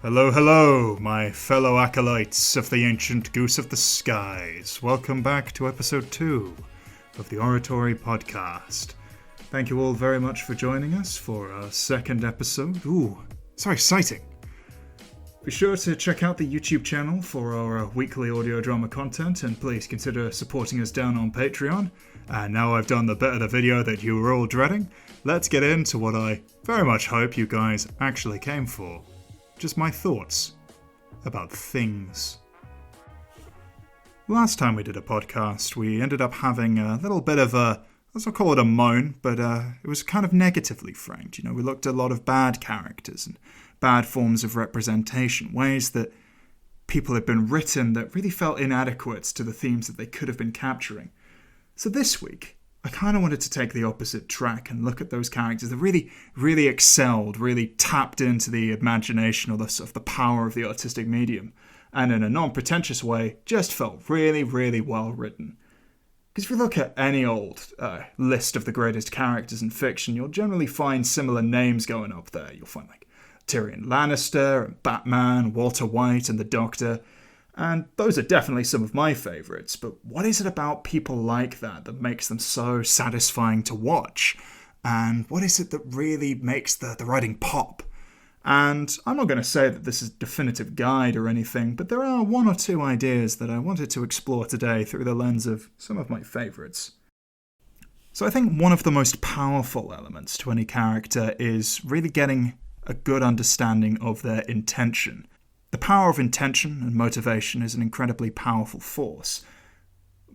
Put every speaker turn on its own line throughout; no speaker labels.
Hello, hello, my fellow acolytes of the ancient goose of the skies. Welcome back to episode 2 of the Auratory Podcast. Thank you all very much for joining us for our second episode. Ooh, so exciting. Be sure to check out the YouTube channel for our weekly audio drama content, and please consider supporting us down on Patreon. And now I've done the bit of the video that you were all dreading, let's get into what I very much hope you guys actually came for. Just my thoughts about things. Last time we did a podcast, we ended up having a little bit of a, let's not call it a moan, but it was kind of negatively framed. You know, we looked at a lot of bad characters and bad forms of representation, ways that people had been written that really felt inadequate to the themes that they could have been capturing. So this week, I kind of wanted to take the opposite track and look at those characters that really excelled, really tapped into the imagination or the power of the artistic medium, and in a non-pretentious way, just felt really well written. Because if you look at any old list of the greatest characters in fiction, you'll generally find similar names going up there. You'll find like Tyrion Lannister, and Batman, Walter White, and the Doctor. And those are definitely some of my favourites, but what is it about people like that makes them so satisfying to watch? And what is it that really makes the writing pop? And I'm not going to say that this is a definitive guide or anything, but there are one or two ideas that I wanted to explore today through the lens of some of my favourites. So I think one of the most powerful elements to any character is really getting a good understanding of their intention. The power of intention and motivation is an incredibly powerful force.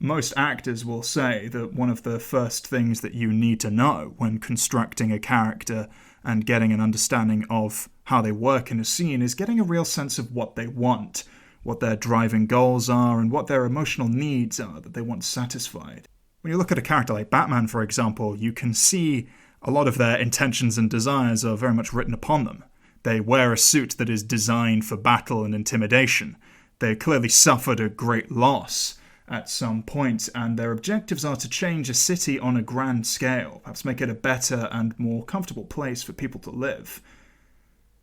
Most actors will say that one of the first things that you need to know when constructing a character and getting an understanding of how they work in a scene is getting a real sense of what they want, what their driving goals are, and what their emotional needs are that they want satisfied. When you look at a character like Batman, for example, you can see a lot of their intentions and desires are very much written upon them. They wear a suit that is designed for battle and intimidation. They clearly suffered a great loss at some point, and their objectives are to change a city on a grand scale, perhaps make it a better and more comfortable place for people to live.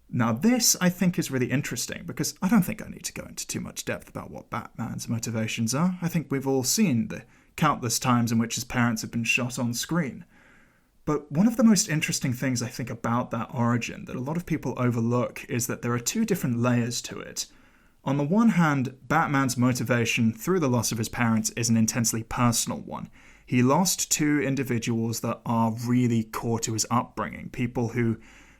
Now this, I think, is really interesting, because I don't think I need to go into too much depth about what Batman's motivations are. I think we've all seen the countless times in which his parents have been shot on screen. But one of the most interesting things I think about that origin that a lot of people overlook is that there are two different layers to it. On the one hand, Batman's motivation through the loss of his parents is an intensely personal one. He lost two individuals that are really core to his upbringing, people who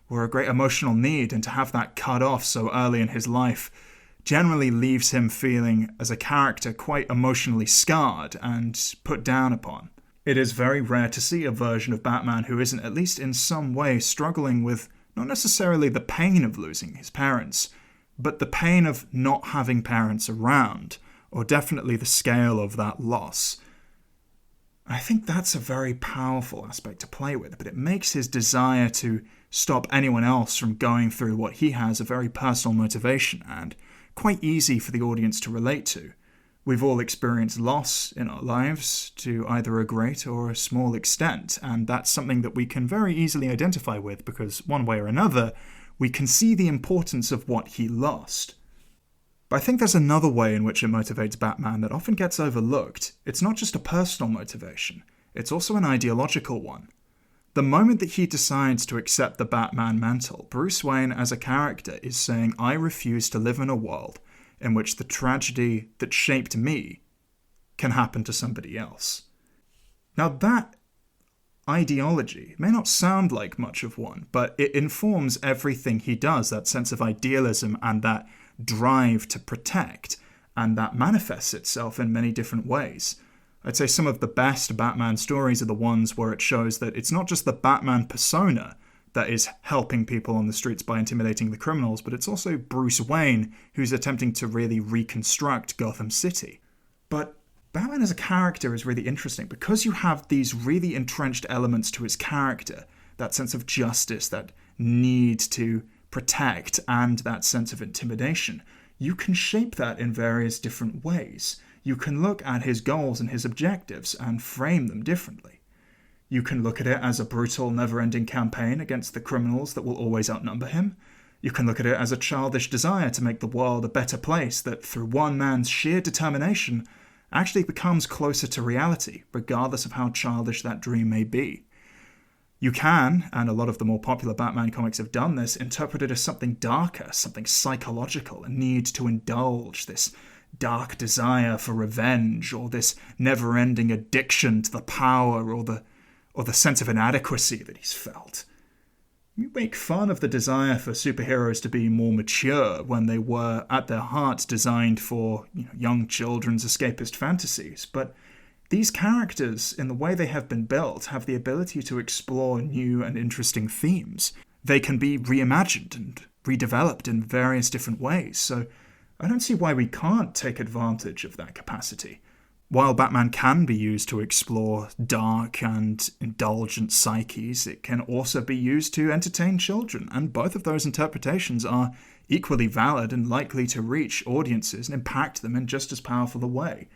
were a great emotional need, and to have that cut off so early in his life generally leaves him feeling, as a character, quite emotionally scarred and put down upon. It is very rare to see a version of Batman who isn't at least in some way struggling with not necessarily the pain of losing his parents, but the pain of not having parents around, or definitely the scale of that loss. I think that's a very powerful aspect to play with, but it makes his desire to stop anyone else from going through what he has a very personal motivation and quite easy for the audience to relate to. We've all experienced loss in our lives to either a great or a small extent, and that's something that we can very easily identify with because one way or another, we can see the importance of what he lost. But I think there's another way in which it motivates Batman that often gets overlooked. It's not just a personal motivation, it's also an ideological one. The moment that he decides to accept the Batman mantle, Bruce Wayne as a character is saying, I refuse to live in a world in which the tragedy that shaped me can happen to somebody else. Now that ideology may not sound like much of one, but it informs everything he does, that sense of idealism and that drive to protect, and that manifests itself in many different ways. I'd say some of the best Batman stories are the ones where it shows that it's not just the Batman persona that is helping people on the streets by intimidating the criminals, but it's also Bruce Wayne who's attempting to really reconstruct Gotham City. But Batman as a character is really interesting because you have these really entrenched elements to his character, that sense of justice, that need to protect, and that sense of intimidation. You can shape that in various different ways. You can look at his goals and his objectives and frame them differently. You can look at it as a brutal, never-ending campaign against the criminals that will always outnumber him. You can look at it as a childish desire to make the world a better place that, through one man's sheer determination, actually becomes closer to reality, regardless of how childish that dream may be. You can, and a lot of the more popular Batman comics have done this, interpret it as something darker, something psychological, a need to indulge, this dark desire for revenge, or this never-ending addiction to the power or the sense of inadequacy that he's felt. You make fun of the desire for superheroes to be more mature when they were, at their heart, designed for young children's escapist fantasies, but these characters, in the way they have been built, have the ability to explore new and interesting themes. They can be reimagined and redeveloped in various different ways, so I don't see why we can't take advantage of that capacity. While Batman can be used to explore dark and indulgent psyches, it can also be used to entertain children, and both of those interpretations are equally valid and likely to reach audiences and impact them in just as powerful a way.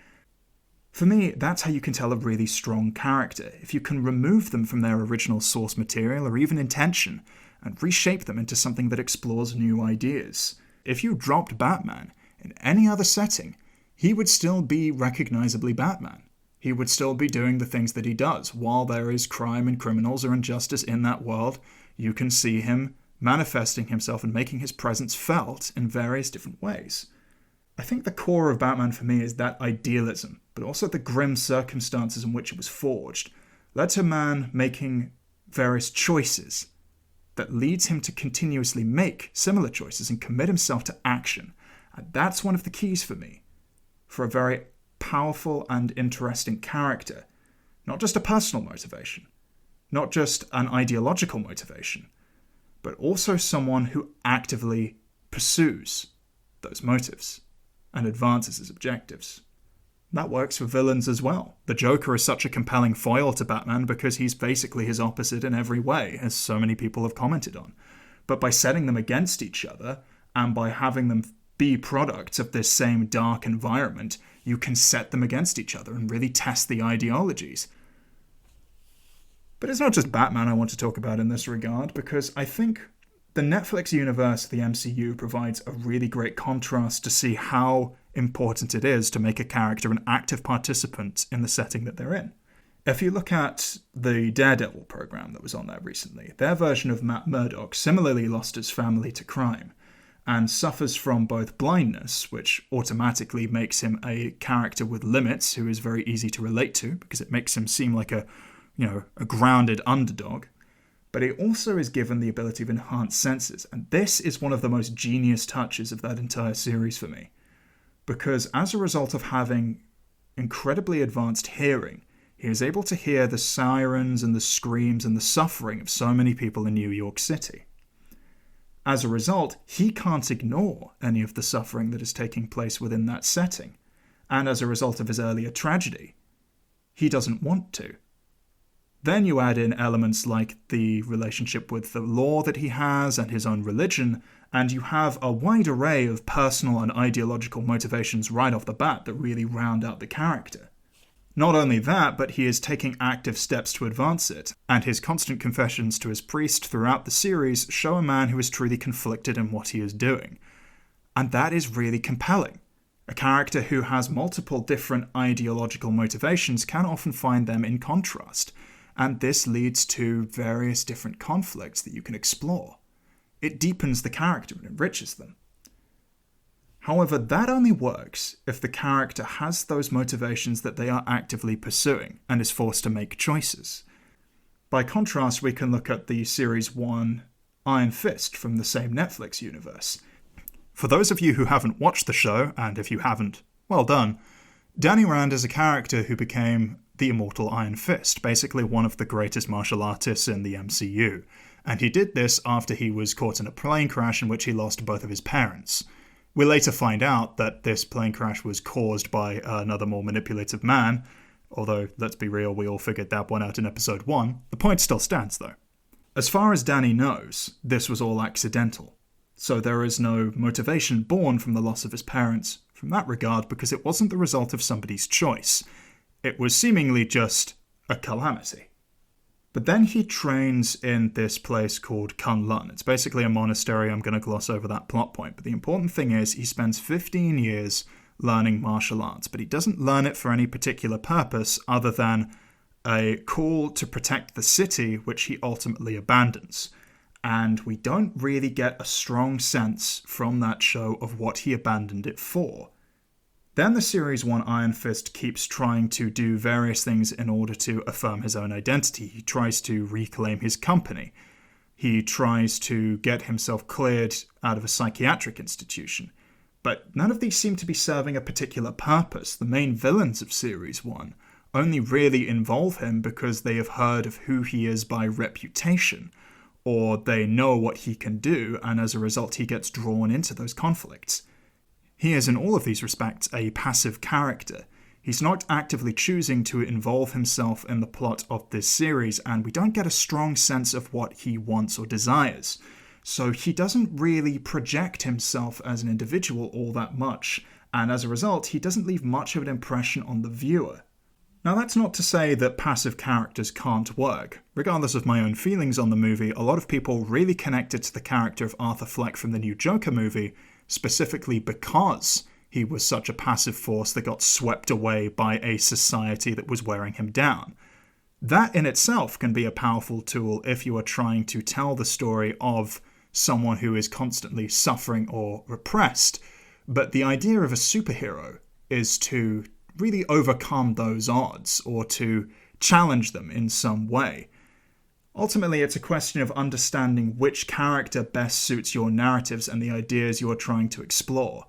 For me, that's how you can tell a really strong character, if you can remove them from their original source material or even intention, and reshape them into something that explores new ideas. If you dropped Batman in any other setting, he would still be recognizably Batman. He would still be doing the things that he does. While there is crime and criminals or injustice in that world, you can see him manifesting himself and making his presence felt in various different ways. I think the core of Batman for me is that idealism, but also the grim circumstances in which it was forged, led to man making various choices that leads him to continuously make similar choices and commit himself to action. And that's one of the keys for me, for a very powerful and interesting character. Not just a personal motivation, not just an ideological motivation, but also someone who actively pursues those motives and advances his objectives. That works for villains as well. The Joker is such a compelling foil to Batman because he's basically his opposite in every way, as so many people have commented on. But by setting them against each other, and by having them be products of this same dark environment, you can set them against each other and really test the ideologies. But it's not just Batman I want to talk about in this regard, because I think the Netflix universe, the MCU, provides a really great contrast to see how important it is to make a character an active participant in the setting that they're in. If you look at the Daredevil program that was on there recently, their version of Matt Murdock similarly lost his family to crime and suffers from both blindness, which automatically makes him a character with limits who is very easy to relate to because it makes him seem like a grounded underdog. But he also is given the ability of enhanced senses, and this is one of the most genius touches of that entire series for me. Because as a result of having incredibly advanced hearing, he is able to hear the sirens and the screams and the suffering of so many people in New York City. As a result, he can't ignore any of the suffering that is taking place within that setting, and as a result of his earlier tragedy, he doesn't want to. Then you add in elements like the relationship with the law that he has and his own religion, and you have a wide array of personal and ideological motivations right off the bat that really round out the character. Not only that, but he is taking active steps to advance it, and his constant confessions to his priest throughout the series show a man who is truly conflicted in what he is doing. And that is really compelling. A character who has multiple different ideological motivations can often find them in contrast, and this leads to various different conflicts that you can explore. It deepens the character and enriches them. However, that only works if the character has those motivations that they are actively pursuing and is forced to make choices. By contrast, we can look at the Series 1 Iron Fist from the same Netflix universe. For those of you who haven't watched the show, and if you haven't, well done, Danny Rand is a character who became the immortal Iron Fist, basically one of the greatest martial artists in the MCU. And he did this after he was caught in a plane crash in which he lost both of his parents. We later find out that this plane crash was caused by another more manipulative man, although, let's be real, we all figured that one out in episode 1. The point still stands, though. As far as Danny knows, this was all accidental. So there is no motivation born from the loss of his parents from that regard because it wasn't the result of somebody's choice. It was seemingly just a calamity. But then he trains in this place called Kunlun. It's basically a monastery. I'm going to gloss over that plot point. But the important thing is he spends 15 years learning martial arts, but he doesn't learn it for any particular purpose other than a call to protect the city, which he ultimately abandons. And we don't really get a strong sense from that show of what he abandoned it for. Then the Series 1 Iron Fist keeps trying to do various things in order to affirm his own identity. He tries to reclaim his company. He tries to get himself cleared out of a psychiatric institution. But none of these seem to be serving a particular purpose. The main villains of Series 1 only really involve him because they have heard of who he is by reputation, or they know what he can do, and as a result he gets drawn into those conflicts. He is in all of these respects a passive character. He's not actively choosing to involve himself in the plot of this series, and we don't get a strong sense of what he wants or desires. So he doesn't really project himself as an individual all that much, and as a result, he doesn't leave much of an impression on the viewer. Now, that's not to say that passive characters can't work. Regardless of my own feelings on the movie, a lot of people really connected to the character of Arthur Fleck from the new Joker movie, specifically because he was such a passive force that got swept away by a society that was wearing him down. That in itself can be a powerful tool if you are trying to tell the story of someone who is constantly suffering or repressed. But the idea of a superhero is to really overcome those odds or to challenge them in some way. Ultimately, it's a question of understanding which character best suits your narratives and the ideas you are trying to explore.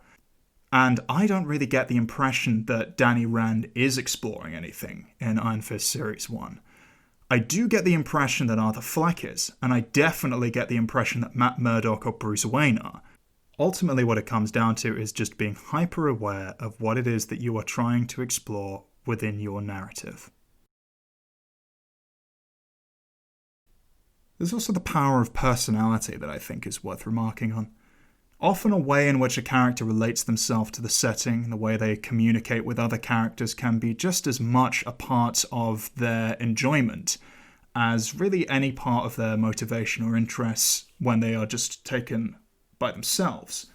And I don't really get the impression that Danny Rand is exploring anything in Iron Fist Series 1. I do get the impression that Arthur Fleck is, and I definitely get the impression that Matt Murdock or Bruce Wayne are. Ultimately, what it comes down to is just being hyper-aware of what it is that you are trying to explore within your narrative. There's also the power of personality that I think is worth remarking on. Often a way in which a character relates themselves to the setting, the way they communicate with other characters can be just as much a part of their enjoyment as really any part of their motivation or interests when they are just taken by themselves.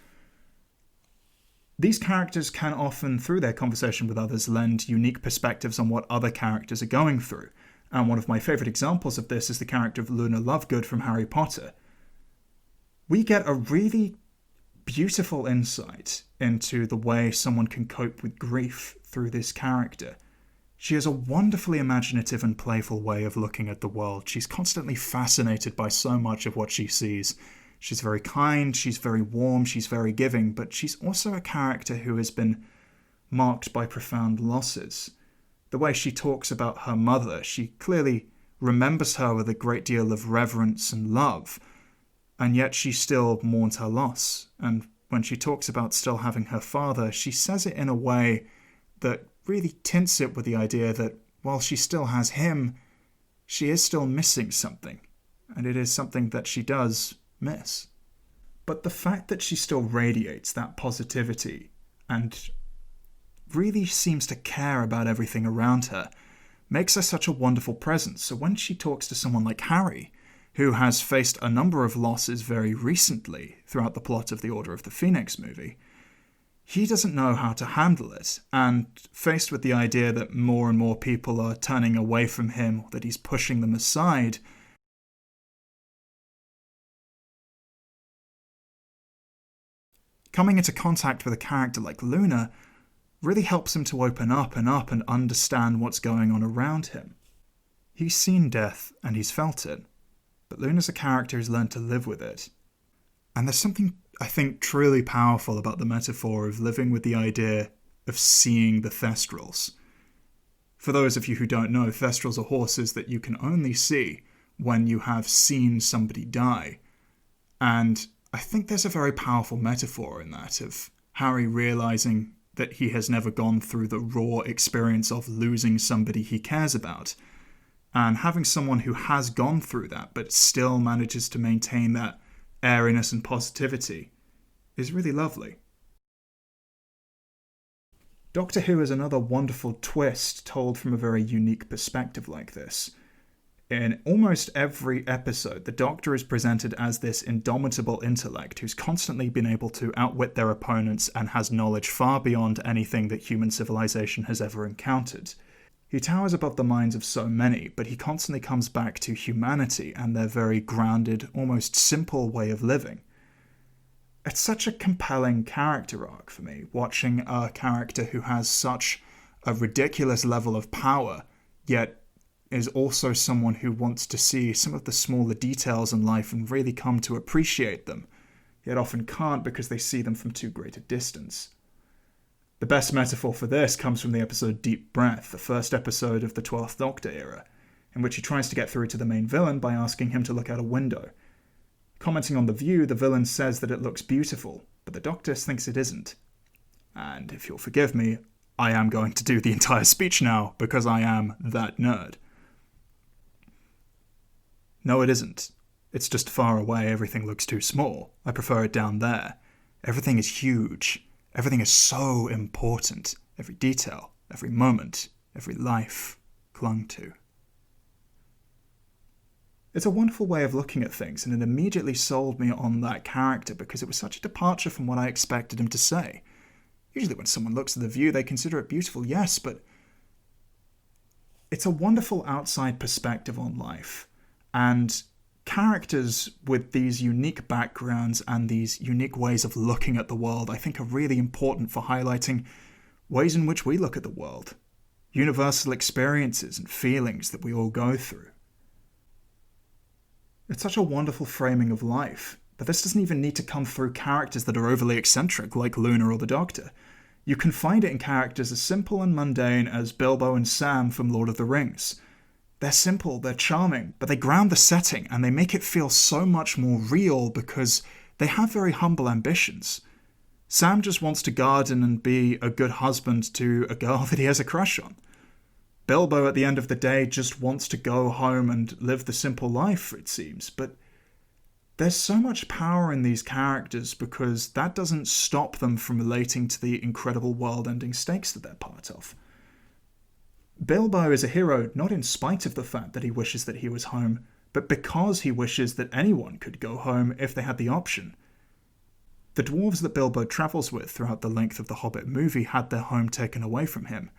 These characters can often, through their conversation with others, lend unique perspectives on what other characters are going through. And one of my favourite examples of this is the character of Luna Lovegood from Harry Potter. We get a really beautiful insight into the way someone can cope with grief through this character. She has a wonderfully imaginative and playful way of looking at the world. She's constantly fascinated by so much of what she sees. She's very kind, she's very warm, she's very giving, but she's also a character who has been marked by profound losses. The way she talks about her mother, she clearly remembers her with a great deal of reverence and love, and yet she still mourns her loss. And when she talks about still having her father, she says it in a way that really tints it with the idea that while she still has him, she is still missing something, and it is something that she does miss. But the fact that she still radiates that positivity and really seems to care about everything around her makes her such a wonderful presence. So when she talks to someone like Harry, who has faced a number of losses very recently throughout the plot of the Order of the Phoenix movie, he doesn't know how to handle it, and faced with the idea that more and more people are turning away from him, or that he's pushing them aside, coming into contact with a character like Luna really helps him to open up and understand what's going on around him. He's seen death and he's felt it, but Luna's a character who's learned to live with it. And there's something, I think, truly powerful about the metaphor of living with the idea of seeing the Thestrals. For those of you who don't know, Thestrals are horses that you can only see when you have seen somebody die. And I think there's a very powerful metaphor in that of Harry realizing that he has never gone through the raw experience of losing somebody he cares about. And having someone who has gone through that but still manages to maintain that airiness and positivity is really lovely. Doctor Who is another wonderful twist told from a very unique perspective like this. In almost every episode, the Doctor is presented as this indomitable intellect who's constantly been able to outwit their opponents and has knowledge far beyond anything that human civilization has ever encountered. He towers above the minds of so many, but he constantly comes back to humanity and their very grounded, almost simple way of living. It's such a compelling character arc for me, watching a character who has such a ridiculous level of power, yet is also someone who wants to see some of the smaller details in life and really come to appreciate them, yet often can't because they see them from too great a distance. The best metaphor for this comes from the episode Deep Breath, the first episode of the 12th Doctor era, in which he tries to get through to the main villain by asking him to look out a window. Commenting on the view, the villain says that it looks beautiful, but the Doctor thinks it isn't. And if you'll forgive me, I am going to do the entire speech now, because I am that nerd. No, it isn't. It's just far away, everything looks too small. I prefer it down there. Everything is huge. Everything is so important. Every detail, every moment, every life clung to. It's a wonderful way of looking at things, and it immediately sold me on that character because it was such a departure from what I expected him to say. Usually when someone looks at the view, they consider it beautiful, yes, but it's a wonderful outside perspective on life. And characters with these unique backgrounds and these unique ways of looking at the world, I think, are really important for highlighting ways in which we look at the world, universal experiences and feelings that we all go through. It's such a wonderful framing of life, but this doesn't even need to come through characters that are overly eccentric like Luna or the Doctor. You can find it in characters as simple and mundane as Bilbo and Sam from Lord of the Rings. They're simple, they're charming, but they ground the setting and they make it feel so much more real because they have very humble ambitions. Sam just wants to garden and be a good husband to a girl that he has a crush on. Bilbo, at the end of the day, just wants to go home and live the simple life, it seems, but there's so much power in these characters because that doesn't stop them from relating to the incredible world-ending stakes that they're part of. Bilbo is a hero not in spite of the fact that he wishes that he was home, but because he wishes that anyone could go home if they had the option. The dwarves that Bilbo travels with throughout the length of the Hobbit movie had their home taken away from him,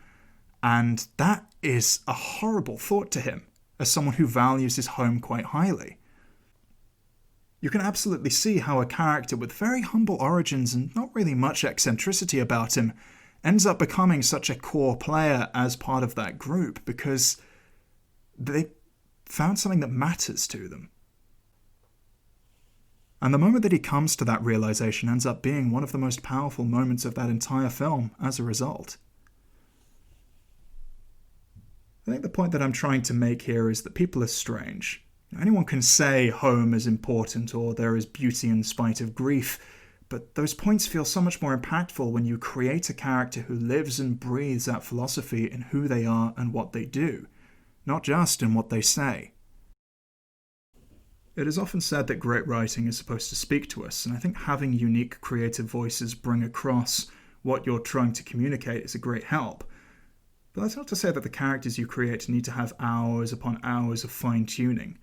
and that is a horrible thought to him, as someone who values his home quite highly. You can absolutely see how a character with very humble origins and not really much eccentricity about him ends up becoming such a core player as part of that group because they found something that matters to them. And the moment that he comes to that realization ends up being one of the most powerful moments of that entire film as a result. I think the point that I'm trying to make here is that people are strange. Anyone can say home is important or there is beauty in spite of grief, but those points feel so much more impactful when you create a character who lives and breathes that philosophy in who they are and what they do, not just in what they say. It is often said that great writing is supposed to speak to us, and I think having unique creative voices bring across what you're trying to communicate is a great help. But that's not to say that the characters you create need to have hours upon hours of fine-tuning.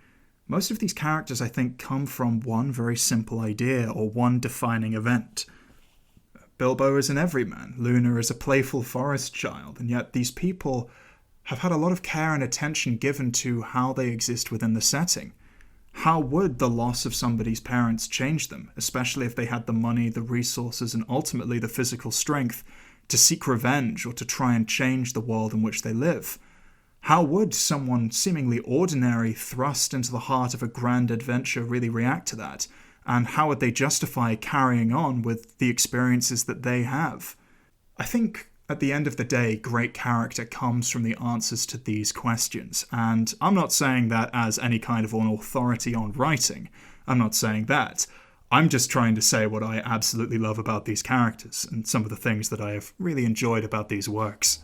Most of these characters, I think, come from one very simple idea or one defining event. Bilbo is an everyman, Luna is a playful forest child, and yet these people have had a lot of care and attention given to how they exist within the setting. How would the loss of somebody's parents change them, especially if they had the money, the resources, and ultimately the physical strength to seek revenge or to try and change the world in which they live? How would someone seemingly ordinary thrust into the heart of a grand adventure really react to that? And how would they justify carrying on with the experiences that they have? I think at the end of the day, great character comes from the answers to these questions. And I'm not saying that as any kind of an authority on writing. I'm not saying that. I'm just trying to say what I absolutely love about these characters and some of the things that I have really enjoyed about these works.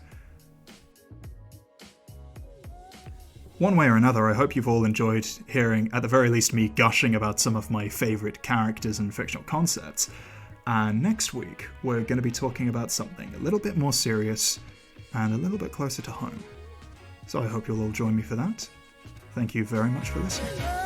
One way or another, I hope you've all enjoyed hearing, at the very least, me gushing about some of my favourite characters and fictional concepts. And next week, we're going to be talking about something a little bit more serious and a little bit closer to home. So I hope you'll all join me for that. Thank you very much for listening.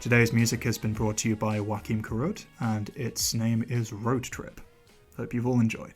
Today's music has been brought to you by Joachim Karot, and its name is Road Trip. Hope you've all enjoyed.